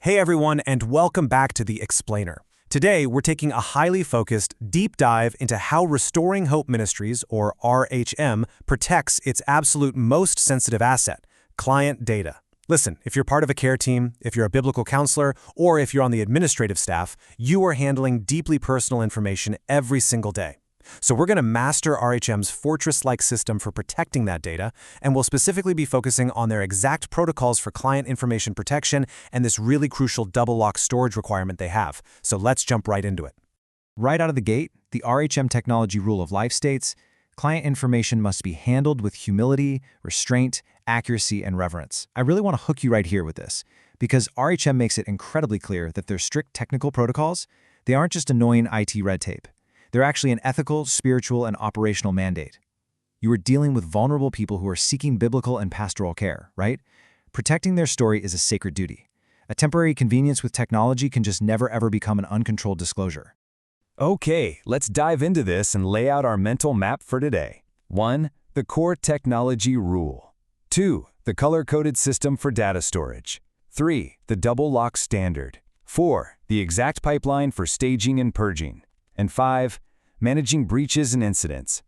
Hey everyone, and welcome back to The Explainer. Today, we're taking a highly focused, deep dive into how Restoring Hope Ministries, or RHM, protects its absolute most sensitive asset, client data. Listen, if you're part of a care team, if you're a biblical counselor, or if you're on the administrative staff, you are handling deeply personal information every single day. So we're going to master RHM's fortress-like system for protecting that data, and we'll specifically be focusing on their exact protocols for client information protection and this really crucial double-lock storage requirement they have. So let's jump right into it. Right out of the gate, the RHM technology rule of life states, client information must be handled with humility, restraint, accuracy, and reverence. I really want to hook you right here with this, because RHM makes it incredibly clear that their strict technical protocols, they aren't just annoying IT red tape. They're actually an ethical, spiritual, and operational mandate. You are dealing with vulnerable people who are seeking biblical and pastoral care, right? Protecting their story is a sacred duty. A temporary convenience with technology can just never ever become an uncontrolled disclosure. Okay, let's dive into this and lay out our mental map for today. 1. The core technology rule. 2. The color-coded system for data storage. 3. The double lock standard. 4. The exact pipeline for staging and purging. And 5. Managing breaches and incidents.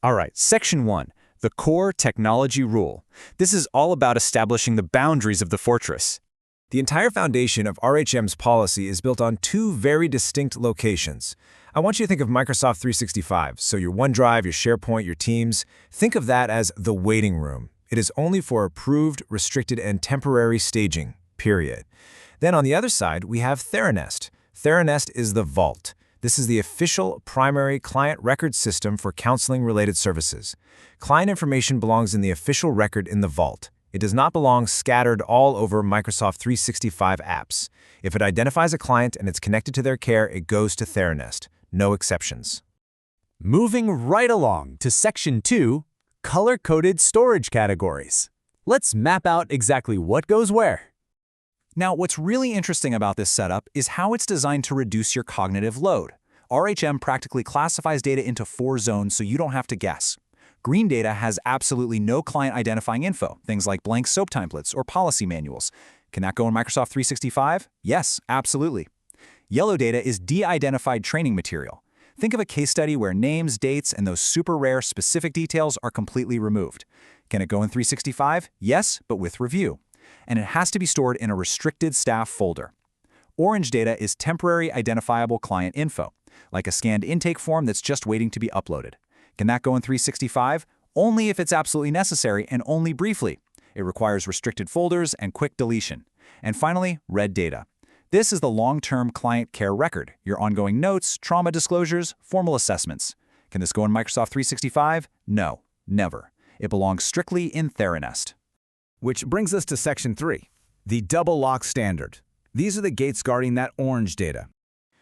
All right, Section 1, the core technology rule. This is all about establishing the boundaries of the fortress. The entire foundation of RHM's policy is built on two very distinct locations. I want you to think of Microsoft 365, so your OneDrive, your SharePoint, your Teams. Think of that as the waiting room. It is only for approved, restricted, and temporary staging, period. Then on the other side, we have Theranest. Theranest is the vault. This is the official primary client record system for counseling-related services. Client information belongs in the official record in the vault. It does not belong scattered all over Microsoft 365 apps. If it identifies a client and it's connected to their care, it goes to Theranest. No exceptions. Moving right along to Section 2, color-coded storage categories. Let's map out exactly what goes where. Now, what's really interesting about this setup is how it's designed to reduce your cognitive load. RHM practically classifies data into 4 zones so you don't have to guess. Green data has absolutely no client identifying info, things like blank SOAP templates or policy manuals. Can that go in Microsoft 365? Yes, absolutely. Yellow data is de-identified training material. Think of a case study where names, dates, and those super rare specific details are completely removed. Can it go in 365? Yes, but with review. And it has to be stored in a restricted staff folder. Orange data is temporary identifiable client info, like a scanned intake form that's just waiting to be uploaded. Can that go in 365? Only if it's absolutely necessary and only briefly. It requires restricted folders and quick deletion. And finally, red data. This is the long-term client care record, your ongoing notes, trauma disclosures, formal assessments. Can this go in Microsoft 365? No, never. It belongs strictly in Theranest. Which brings us to Section 3, the double lock standard. These are the gates guarding that orange data.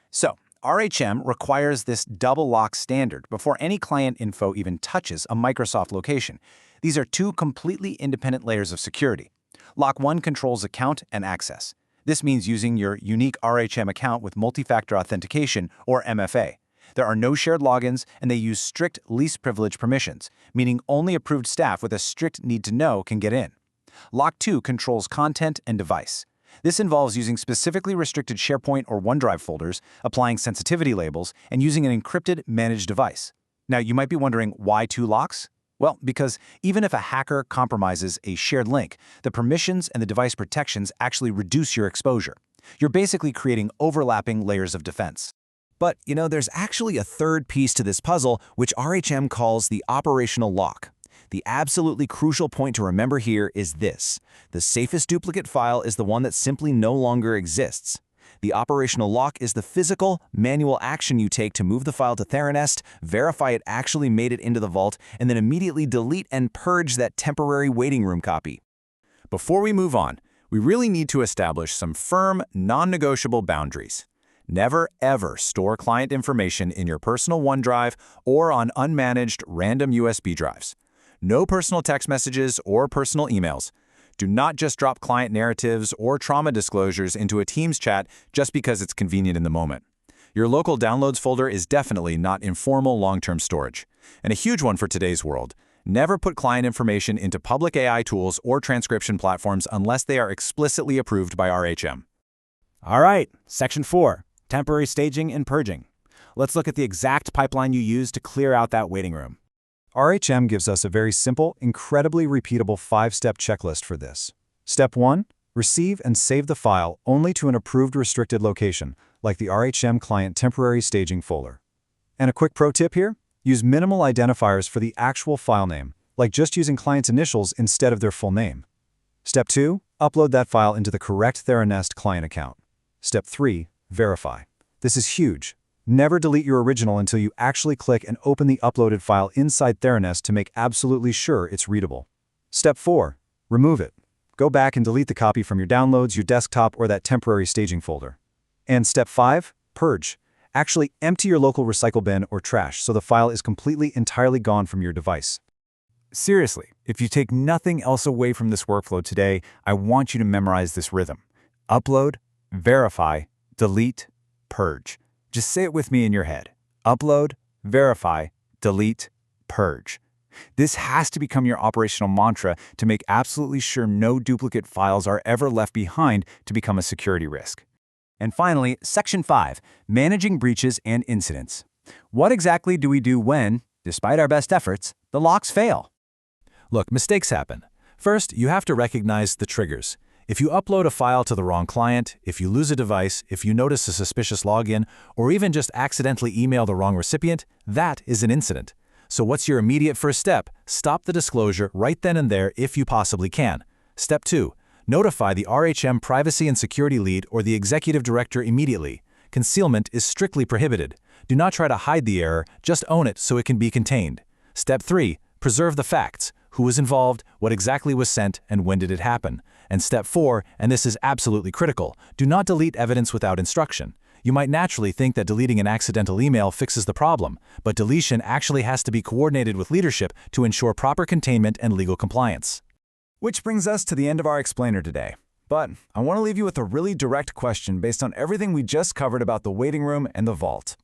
So, RHM requires this double lock standard before any client info even touches a Microsoft location. These are 2 completely independent layers of security. Lock 1 controls account and access. This means using your unique RHM account with multi-factor authentication, or MFA. There are no shared logins, and they use strict least privilege permissions, meaning only approved staff with a strict need-to-know can get in. Lock 2 controls content and device. This involves using specifically restricted SharePoint or OneDrive folders, applying sensitivity labels, and using an encrypted managed device. Now, you might be wondering, why 2 locks? Well, because even if a hacker compromises a shared link, the permissions and the device protections actually reduce your exposure. You're basically creating overlapping layers of defense. But, there's actually a third piece to this puzzle, which RHM calls the operational lock. The absolutely crucial point to remember here is this: the safest duplicate file is the one that simply no longer exists. The operational lock is the physical, manual action you take to move the file to Theranest, verify it actually made it into the vault, and then immediately delete and purge that temporary waiting room copy. Before we move on, we really need to establish some firm, non-negotiable boundaries. Never, ever store client information in your personal OneDrive or on unmanaged random USB drives. No personal text messages or personal emails. Do not just drop client narratives or trauma disclosures into a Teams chat just because it's convenient in the moment. Your local downloads folder is definitely not informal long-term storage. And a huge one for today's world: never put client information into public AI tools or transcription platforms unless they are explicitly approved by RHM. All right, Section 4, temporary staging and purging. Let's look at the exact pipeline you use to clear out that waiting room. RHM gives us a very simple, incredibly repeatable 5-step checklist for this. Step 1. Receive and save the file only to an approved restricted location, like the RHM Client Temporary Staging folder. And a quick pro tip here, use minimal identifiers for the actual file name, like just using client's initials instead of their full name. Step 2. Upload that file into the correct Theranest client account. Step 3. Verify. This is huge. Never delete your original until you actually click and open the uploaded file inside Theranest to make absolutely sure it's readable. Step 4. Remove it. Go back and delete the copy from your downloads, your desktop, or that temporary staging folder. And Step 5. Purge. Actually empty your local recycle bin or trash so the file is completely entirely gone from your device. Seriously, if you take nothing else away from this workflow today, I want you to memorize this rhythm. Upload, verify, delete, purge. Just say it with me in your head. Upload, verify, delete, purge. This has to become your operational mantra to make absolutely sure no duplicate files are ever left behind to become a security risk. And finally, Section 5, managing breaches and incidents. What exactly do we do when, despite our best efforts, the locks fail? Look, mistakes happen. First, you have to recognize the triggers. If you upload a file to the wrong client, if you lose a device, if you notice a suspicious login, or even just accidentally email the wrong recipient, that is an incident. So what's your immediate first step? Stop the disclosure right then and there if you possibly can. Step 2. Notify the RHM Privacy and Security Lead or the Executive Director immediately. Concealment is strictly prohibited. Do not try to hide the error, just own it so it can be contained. Step 3. Preserve the facts. Who was involved, what exactly was sent, and when did it happen? And Step 4, and this is absolutely critical, do not delete evidence without instruction. You might naturally think that deleting an accidental email fixes the problem, but deletion actually has to be coordinated with leadership to ensure proper containment and legal compliance. Which brings us to the end of our explainer today. But I want to leave you with a really direct question based on everything we just covered about the waiting room and the vault.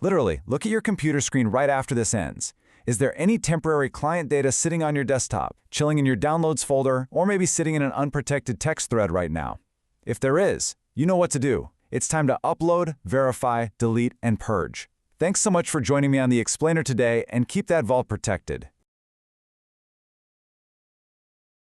Literally, look at your computer screen right after this ends. Is there any temporary client data sitting on your desktop, chilling in your downloads folder, or maybe sitting in an unprotected text thread right now? If there is, you know what to do. It's time to upload, verify, delete, and purge. Thanks so much for joining me on The Explainer today, and keep that vault protected.